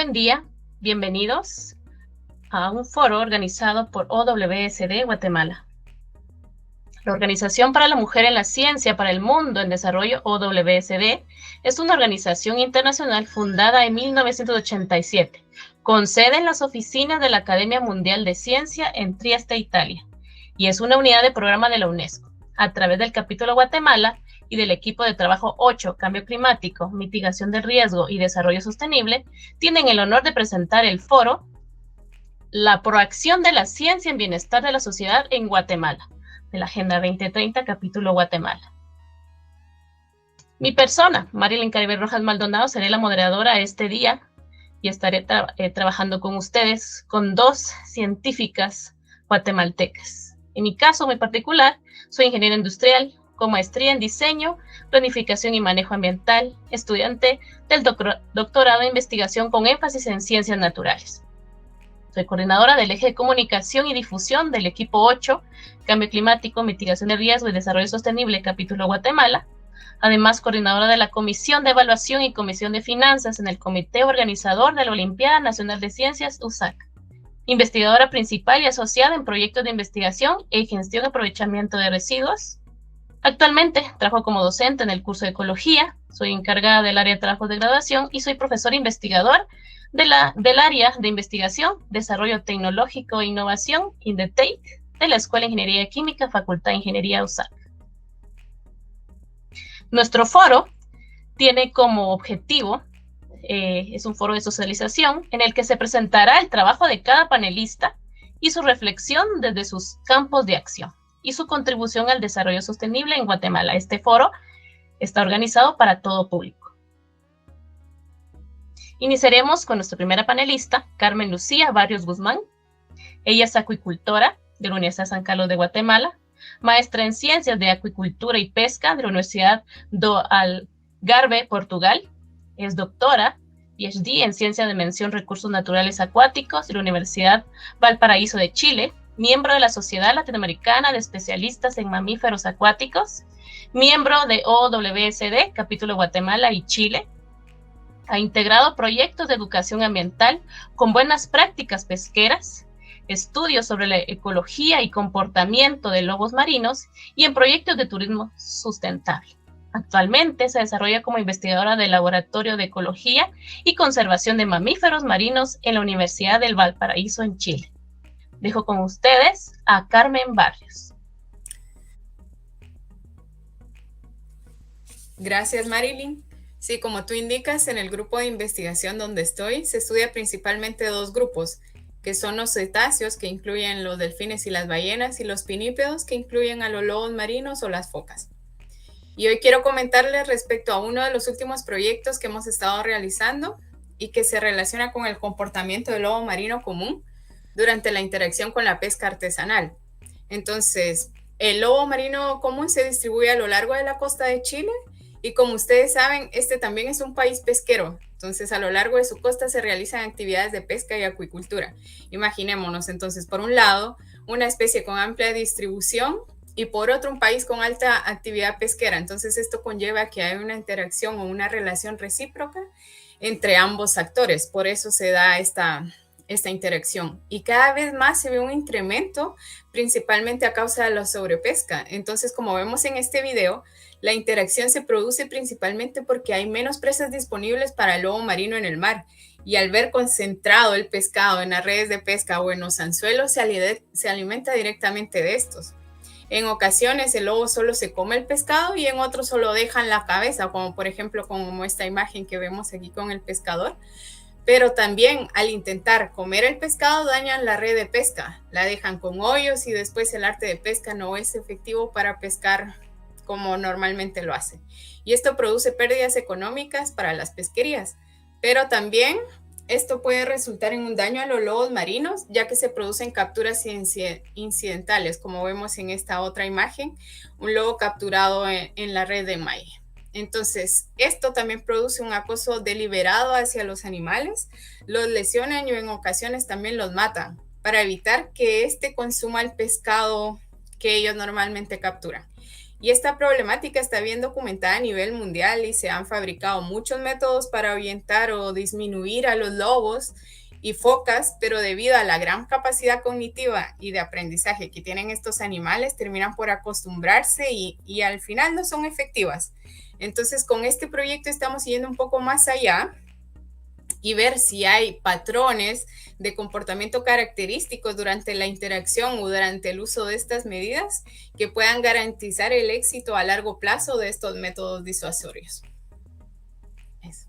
Buen día, bienvenidos a un foro organizado por OWSD Guatemala. La Organización para la Mujer en la Ciencia para el Mundo en Desarrollo, OWSD, es una organización internacional fundada en 1987, con sede en las oficinas de la Academia Mundial de Ciencia en Trieste, Italia, y es una unidad de programa de la UNESCO. A través del capítulo Guatemala y del equipo de trabajo 8, Cambio Climático, Mitigación del Riesgo y Desarrollo Sostenible, tienen el honor de presentar el foro La proacción de la ciencia en bienestar de la sociedad en Guatemala, de la Agenda 2030, capítulo Guatemala. Mi persona, Marilyn Caribe Rojas Maldonado, seré la moderadora este día y estaré trabajando con ustedes, con dos científicas guatemaltecas. En mi caso muy particular, soy ingeniera industrial con maestría en diseño, planificación y manejo ambiental, estudiante del doctorado en investigación con énfasis en ciencias naturales. Soy coordinadora del eje de comunicación y difusión del equipo 8, Cambio Climático, Mitigación de Riesgo y Desarrollo Sostenible, capítulo Guatemala. Además, coordinadora de la Comisión de Evaluación y Comisión de Finanzas en el Comité Organizador de la Olimpiada Nacional de Ciencias, USAC. Investigadora principal y asociada en proyectos de investigación y gestión de aprovechamiento de residuos. Actualmente trabajo como docente en el curso de Ecología, soy encargada del área de trabajo de graduación y soy profesor investigador del área de investigación, desarrollo tecnológico e innovación, INDETEIC, de la Escuela de Ingeniería Química, Facultad de Ingeniería USAC. Nuestro foro tiene como objetivo, es un foro de socialización en el que se presentará el trabajo de cada panelista y su reflexión desde sus campos de acción y su contribución al desarrollo sostenible en Guatemala. Este foro está organizado para todo público. Iniciaremos con nuestra primera panelista, Carmen Lucía Barrios Guzmán. Ella es acuicultora de la Universidad San Carlos de Guatemala, maestra en Ciencias de Acuicultura y Pesca de la Universidad do Algarve, Portugal. Es doctora, PhD en Ciencia de Mención Recursos Naturales Acuáticos de la Universidad Valparaíso de Chile, miembro de la Sociedad Latinoamericana de Especialistas en Mamíferos Acuáticos, miembro de OWSD, capítulo Guatemala y Chile. Ha integrado proyectos de educación ambiental con buenas prácticas pesqueras, estudios sobre la ecología y comportamiento de lobos marinos y en proyectos de turismo sustentable. Actualmente se desarrolla como investigadora del Laboratorio de Ecología y Conservación de Mamíferos Marinos en la Universidad del Valparaíso en Chile. Dejo con ustedes a Carmen Barrios. Gracias, Marilyn. Sí, como tú indicas, en el grupo de investigación donde estoy, se estudia principalmente dos grupos, que son los cetáceos, que incluyen los delfines y las ballenas, y los pinípedos, que incluyen a los lobos marinos o las focas. Y hoy quiero comentarles respecto a uno de los últimos proyectos que hemos estado realizando y que se relaciona con el comportamiento del lobo marino común durante la interacción con la pesca artesanal. Entonces, el lobo marino común se distribuye a lo largo de la costa de Chile y como ustedes saben, este también es un país pesquero. Entonces, a lo largo de su costa se realizan actividades de pesca y acuicultura. Imaginémonos, entonces, por un lado, una especie con amplia distribución y por otro, un país con alta actividad pesquera. Entonces, esto conlleva que hay una interacción o una relación recíproca entre ambos actores. Por eso se da esta interacción. Y cada vez más se ve un incremento, principalmente a causa de la sobrepesca. Entonces, como vemos en este video, la interacción se produce principalmente porque hay menos presas disponibles para el lobo marino en el mar. Y al ver concentrado el pescado en las redes de pesca o en los anzuelos, se alimenta directamente de estos. En ocasiones el lobo solo se come el pescado y en otros solo dejan la cabeza, como por ejemplo como esta imagen que vemos aquí con el pescador. Pero también al intentar comer el pescado dañan la red de pesca, la dejan con hoyos y después el arte de pesca no es efectivo para pescar como normalmente lo hace. Y esto produce pérdidas económicas para las pesquerías, pero también esto puede resultar en un daño a los lobos marinos, ya que se producen capturas incidentales, como vemos en esta otra imagen, un lobo capturado en la red de maíz. Entonces, esto también produce un acoso deliberado hacia los animales, los lesionan y en ocasiones también los matan, para evitar que éste consuma el pescado que ellos normalmente capturan. Y esta problemática está bien documentada a nivel mundial y se han fabricado muchos métodos para ahuyentar o disminuir a los lobos y focas, pero debido a la gran capacidad cognitiva y de aprendizaje que tienen estos animales, terminan por acostumbrarse y al final no son efectivas. Entonces, con este proyecto estamos yendo un poco más allá y ver si hay patrones de comportamiento característicos durante la interacción o durante el uso de estas medidas que puedan garantizar el éxito a largo plazo de estos métodos disuasorios. Eso.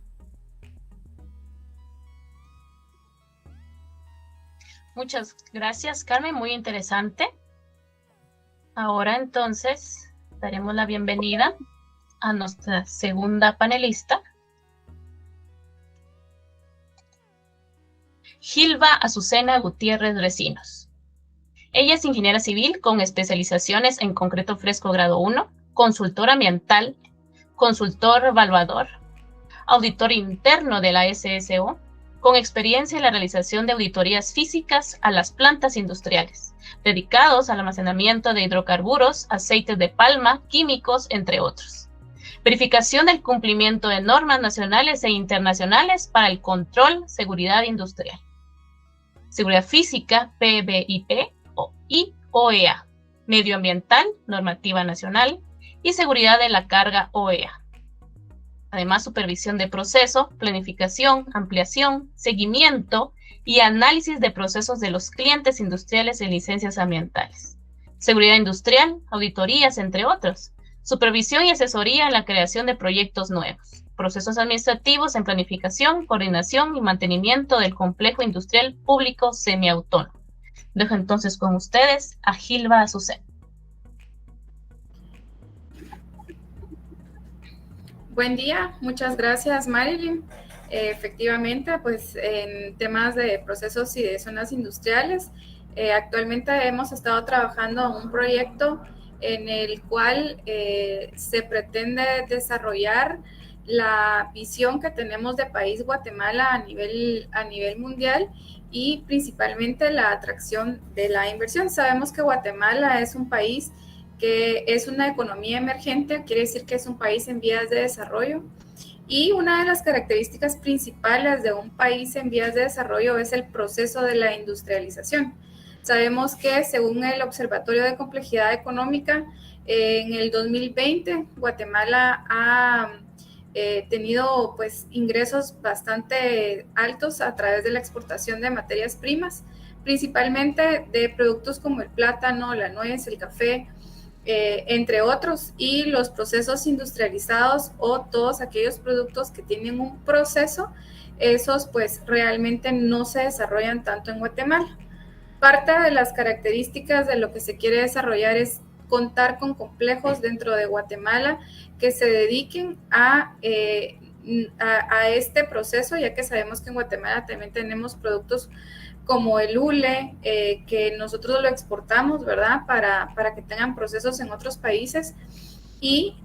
Muchas gracias, Carmen, muy interesante. Ahora entonces daremos la bienvenida a nuestra segunda panelista, Gilva Azucena Gutiérrez Recinos. Ella es ingeniera civil con especializaciones en concreto fresco grado 1, consultor ambiental, consultor evaluador, auditor interno de la SSO, con experiencia en la realización de auditorías físicas a las plantas industriales, dedicados al almacenamiento de hidrocarburos, aceites de palma, químicos, entre otros. Verificación del cumplimiento de normas nacionales e internacionales para el control, seguridad industrial. Seguridad física, PBIP y OEA. Medioambiental, normativa nacional. Y seguridad de la carga OEA. Además, supervisión de proceso, planificación, ampliación, seguimiento y análisis de procesos de los clientes industriales en licencias ambientales. Seguridad industrial, auditorías, entre otros. Supervisión y asesoría en la creación de proyectos nuevos. Procesos administrativos en planificación, coordinación y mantenimiento del complejo industrial público semiautónomo. Dejo entonces con ustedes a Gilva Azucena. Buen día, muchas gracias, Marilyn. Efectivamente, pues en temas de procesos y de zonas industriales, actualmente hemos estado trabajando en un proyecto en el cual se pretende desarrollar la visión que tenemos de país Guatemala a nivel mundial y principalmente la atracción de la inversión. Sabemos que Guatemala es un país que es una economía emergente, quiere decir que es un país en vías de desarrollo, y una de las características principales de un país en vías de desarrollo es el proceso de la industrialización. Sabemos que según el Observatorio de Complejidad Económica, en el 2020 Guatemala ha tenido pues ingresos bastante altos a través de la exportación de materias primas, principalmente de productos como el plátano, la nuez, el café, entre otros, y los procesos industrializados o todos aquellos productos que tienen un proceso, esos pues realmente no se desarrollan tanto en Guatemala. Parte de las características de lo que se quiere desarrollar es contar con complejos dentro de Guatemala que se dediquen a este proceso, ya que sabemos que en Guatemala también tenemos productos como el hule, que nosotros lo exportamos, ¿verdad? Para que tengan procesos en otros países. Y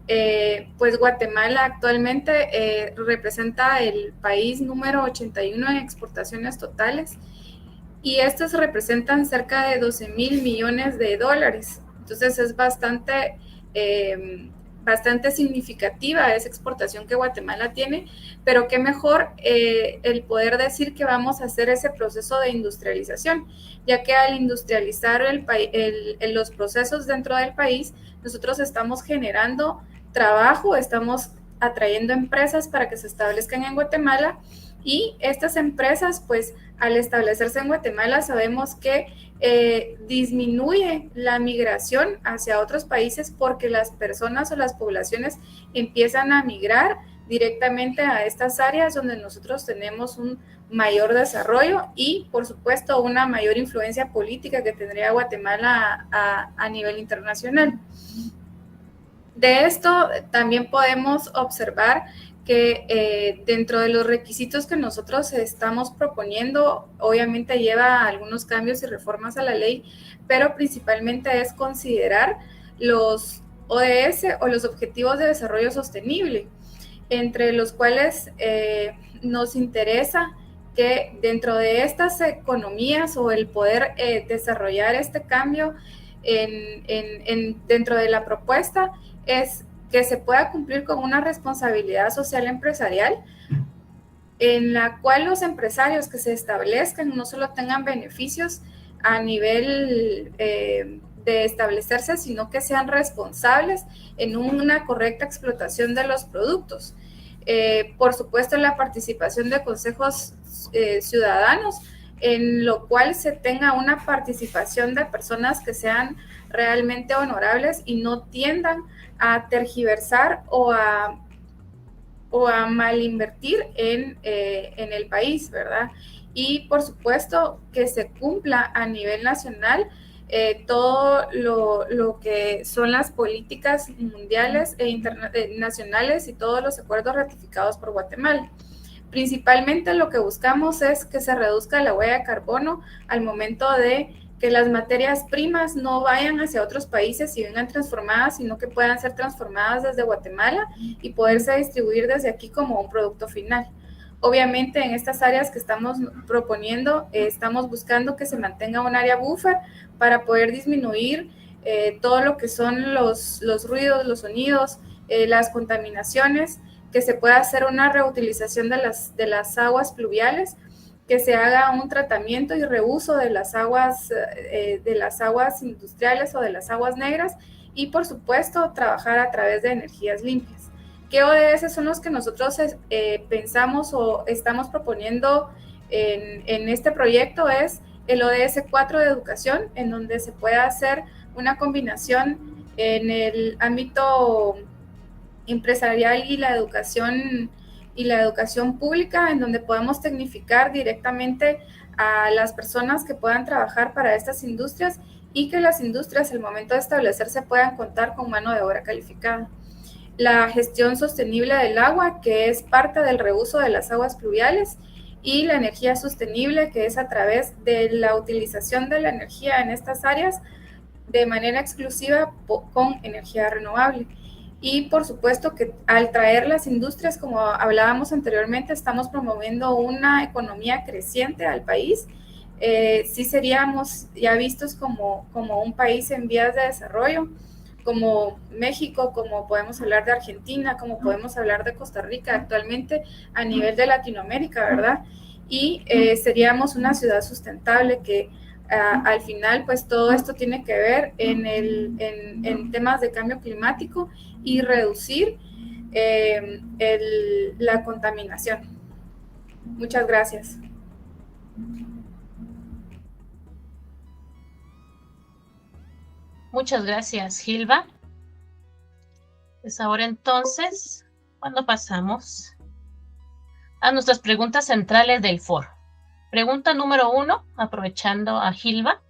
pues Guatemala actualmente representa el país número 81 en exportaciones totales, y estas representan cerca de 12,000 millones de dólares. Entonces es bastante significativa esa exportación que Guatemala tiene, pero qué mejor el poder decir que vamos a hacer ese proceso de industrialización, ya que al industrializar los procesos dentro del país, nosotros estamos generando trabajo, estamos atrayendo empresas para que se establezcan en Guatemala, y estas empresas, pues, al establecerse en Guatemala, sabemos que disminuye la migración hacia otros países porque las personas o las poblaciones empiezan a migrar directamente a estas áreas donde nosotros tenemos un mayor desarrollo y, por supuesto, una mayor influencia política que tendría Guatemala a nivel internacional. De esto también podemos observar que dentro de los requisitos que nosotros estamos proponiendo, obviamente lleva algunos cambios y reformas a la ley, pero principalmente es considerar los ODS o los Objetivos de Desarrollo Sostenible, entre los cuales nos interesa que dentro de estas economías o el poder desarrollar este cambio dentro de la propuesta, es que se pueda cumplir con una responsabilidad social empresarial en la cual los empresarios que se establezcan no solo tengan beneficios a nivel de establecerse, sino que sean responsables en una correcta explotación de los productos. Por supuesto, la participación de consejos ciudadanos, en lo cual se tenga una participación de personas que sean realmente honorables y no tiendan a tergiversar o a mal invertir en el país, ¿verdad? Y por supuesto que se cumpla a nivel nacional todo lo que son las políticas mundiales e nacionales y todos los acuerdos ratificados por Guatemala. Principalmente lo que buscamos es que se reduzca la huella de carbono al momento de que las materias primas no vayan hacia otros países y vengan transformadas, sino que puedan ser transformadas desde Guatemala y poderse distribuir desde aquí como un producto final. Obviamente en estas áreas que estamos proponiendo, estamos buscando que se mantenga un área buffer para poder disminuir todo lo que son los ruidos, los sonidos, las contaminaciones, que se pueda hacer una reutilización de las aguas pluviales, que se haga un tratamiento y reuso de las aguas industriales o de las aguas negras y, por supuesto, trabajar a través de energías limpias. ¿Qué ODS son los que nosotros pensamos o estamos proponiendo en este proyecto? Es el ODS 4 de educación, en donde se puede hacer una combinación en el ámbito empresarial y la educación pública, en donde podemos tecnificar directamente a las personas que puedan trabajar para estas industrias y que las industrias, al momento de establecerse, puedan contar con mano de obra calificada. La gestión sostenible del agua, que es parte del reuso de las aguas pluviales, y la energía sostenible, que es a través de la utilización de la energía en estas áreas de manera exclusiva con energía renovable. Y por supuesto que al traer las industrias, como hablábamos anteriormente, estamos promoviendo una economía creciente al país. Sí seríamos ya vistos como un país en vías de desarrollo, como México, como podemos hablar de Argentina, como podemos hablar de Costa Rica actualmente a nivel de Latinoamérica, ¿verdad? Y seríamos una ciudad sustentable que al final, pues todo esto tiene que ver en temas de cambio climático y reducir la contaminación. Muchas gracias. Muchas gracias, Gilva. Pues ahora entonces, cuando pasamos a nuestras preguntas centrales del foro. Pregunta número 1, aprovechando a Gilva.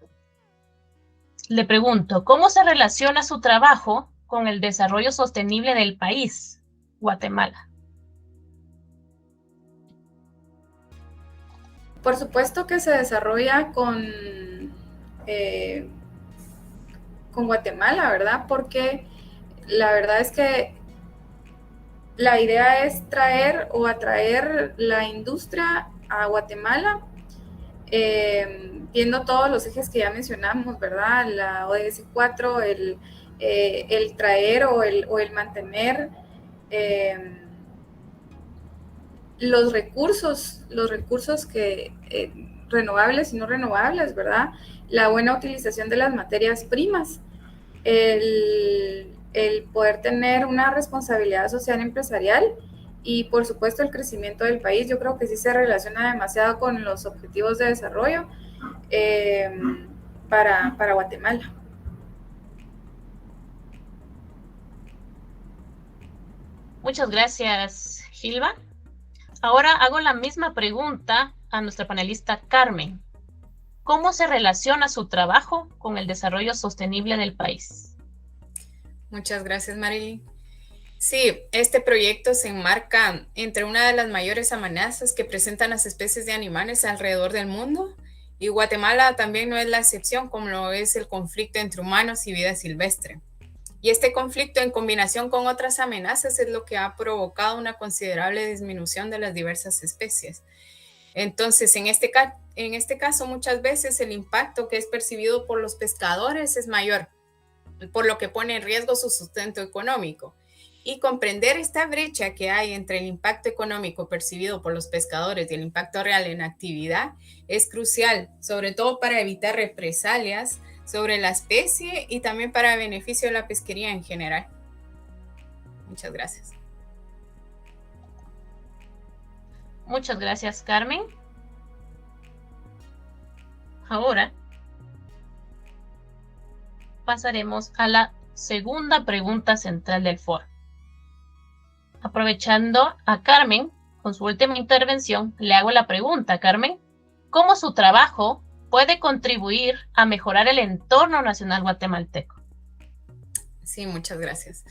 Le pregunto, ¿cómo se relaciona su trabajo con el desarrollo sostenible del país, Guatemala? Por supuesto que se desarrolla con Guatemala, ¿verdad? Porque la verdad es que la idea es traer o atraer la industria a Guatemala, viendo todos los ejes que ya mencionamos, ¿verdad? La ODS 4, el traer o el mantener los recursos que renovables y no renovables, ¿verdad? La buena utilización de las materias primas, el poder tener una responsabilidad social empresarial y, por supuesto, el crecimiento del país. Yo creo que sí se relaciona demasiado con los objetivos de desarrollo para Guatemala. Muchas gracias, Gilva. Ahora hago la misma pregunta a nuestra panelista Carmen. ¿Cómo se relaciona su trabajo con el desarrollo sostenible del país? Muchas gracias, Marilyn. Sí, este proyecto se enmarca entre una de las mayores amenazas que presentan las especies de animales alrededor del mundo, y Guatemala también no es la excepción, como lo es el conflicto entre humanos y vida silvestre. Y este conflicto, en combinación con otras amenazas, es lo que ha provocado una considerable disminución de las diversas especies. Entonces, en este caso, muchas veces el impacto que es percibido por los pescadores es mayor, por lo que pone en riesgo su sustento económico. Y comprender esta brecha que hay entre el impacto económico percibido por los pescadores y el impacto real en actividad es crucial, sobre todo para evitar represalias sobre la especie y también para beneficio de la pesquería en general. Muchas gracias. Muchas gracias, Carmen. Ahora pasaremos a la segunda pregunta central del foro. Aprovechando a Carmen con su última intervención, le hago la pregunta, Carmen, ¿cómo su trabajo puede contribuir a mejorar el entorno nacional guatemalteco? Sí, muchas gracias.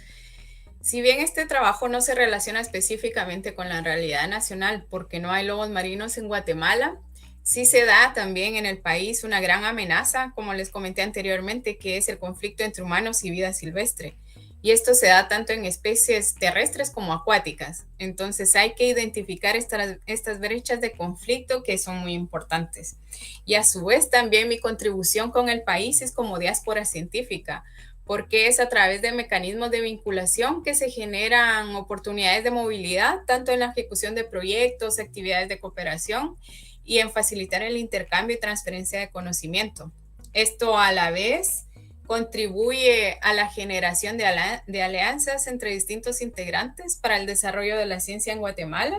Si bien este trabajo no se relaciona específicamente con la realidad nacional porque no hay lobos marinos en Guatemala, sí se da también en el país una gran amenaza, como les comenté anteriormente, que es el conflicto entre humanos y vida silvestre. Y esto se da tanto en especies terrestres como acuáticas. Entonces hay que identificar estas brechas de conflicto que son muy importantes. Y a su vez también mi contribución con el país es como diáspora científica, porque es a través de mecanismos de vinculación que se generan oportunidades de movilidad, tanto en la ejecución de proyectos, actividades de cooperación y en facilitar el intercambio y transferencia de conocimiento. Esto a la vez contribuye a la generación de alianzas entre distintos integrantes para el desarrollo de la ciencia en Guatemala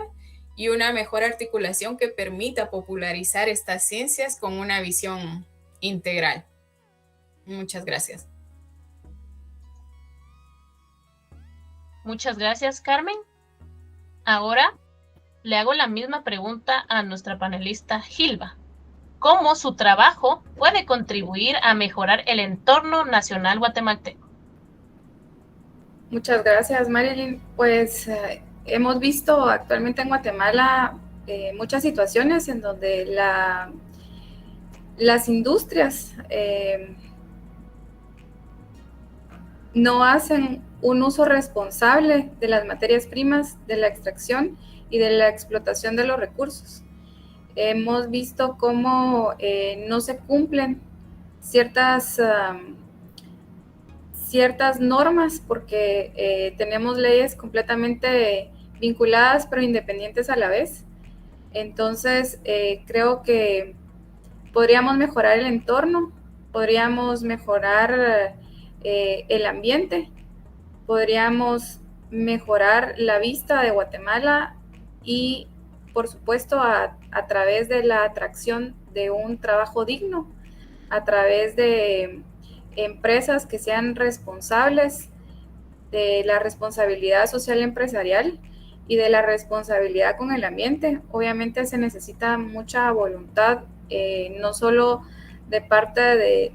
y una mejor articulación que permita popularizar estas ciencias con una visión integral. Muchas gracias. Muchas gracias, Carmen. Ahora le hago la misma pregunta a nuestra panelista Gilba. ¿Cómo su trabajo puede contribuir a mejorar el entorno nacional guatemalteco? Muchas gracias, Marilyn. Pues hemos visto actualmente en Guatemala muchas situaciones en donde las industrias no hacen un uso responsable de las materias primas, de la extracción y de la explotación de los recursos. Hemos visto cómo no se cumplen ciertas normas porque tenemos leyes completamente vinculadas pero independientes a la vez. Entonces, creo que podríamos mejorar el entorno, podríamos mejorar el ambiente, podríamos mejorar la vista de Guatemala y, por supuesto, a través de la atracción de un trabajo digno, a través de empresas que sean responsables de la responsabilidad social empresarial y de la responsabilidad con el ambiente. Obviamente se necesita mucha voluntad, no solo de parte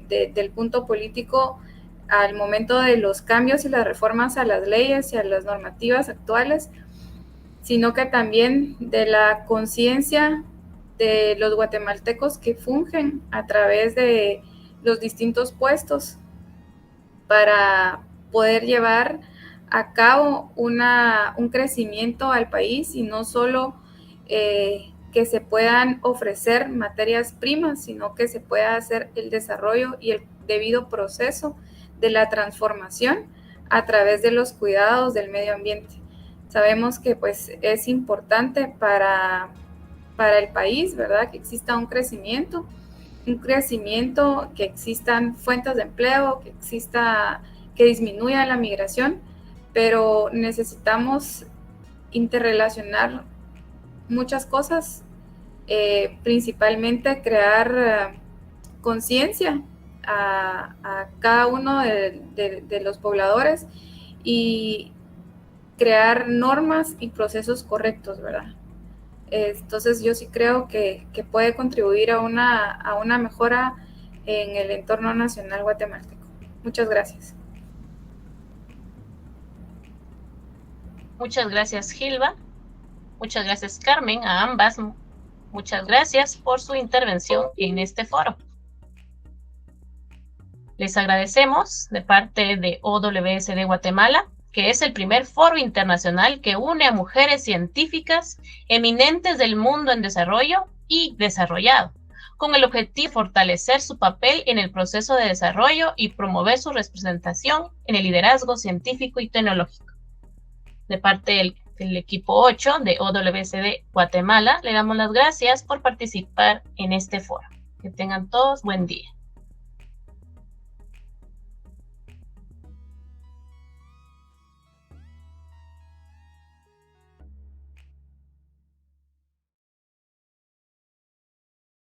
del punto político al momento de los cambios y las reformas a las leyes y a las normativas actuales, sino que también de la conciencia de los guatemaltecos que fungen a través de los distintos puestos para poder llevar a cabo un crecimiento al país y no solo que se puedan ofrecer materias primas, sino que se pueda hacer el desarrollo y el debido proceso de la transformación a través de los cuidados del medio ambiente. Sabemos que pues es importante para el país, ¿verdad? Que exista un crecimiento, que existan fuentes de empleo, que disminuya la migración, pero necesitamos interrelacionar muchas cosas, principalmente crear conciencia a cada uno de los pobladores y crear normas y procesos correctos, ¿verdad? Entonces yo sí creo que puede contribuir a una mejora en el entorno nacional guatemalteco. Muchas gracias. Muchas gracias, Gilba. Muchas gracias, Carmen, a ambas. Muchas gracias por su intervención en este foro. Les agradecemos de parte de OWSD Guatemala, que es el primer foro internacional que une a mujeres científicas eminentes del mundo en desarrollo y desarrollado, con el objetivo de fortalecer su papel en el proceso de desarrollo y promover su representación en el liderazgo científico y tecnológico. De parte del equipo 8 de OWCD Guatemala, le damos las gracias por participar en este foro. Que tengan todos buen día.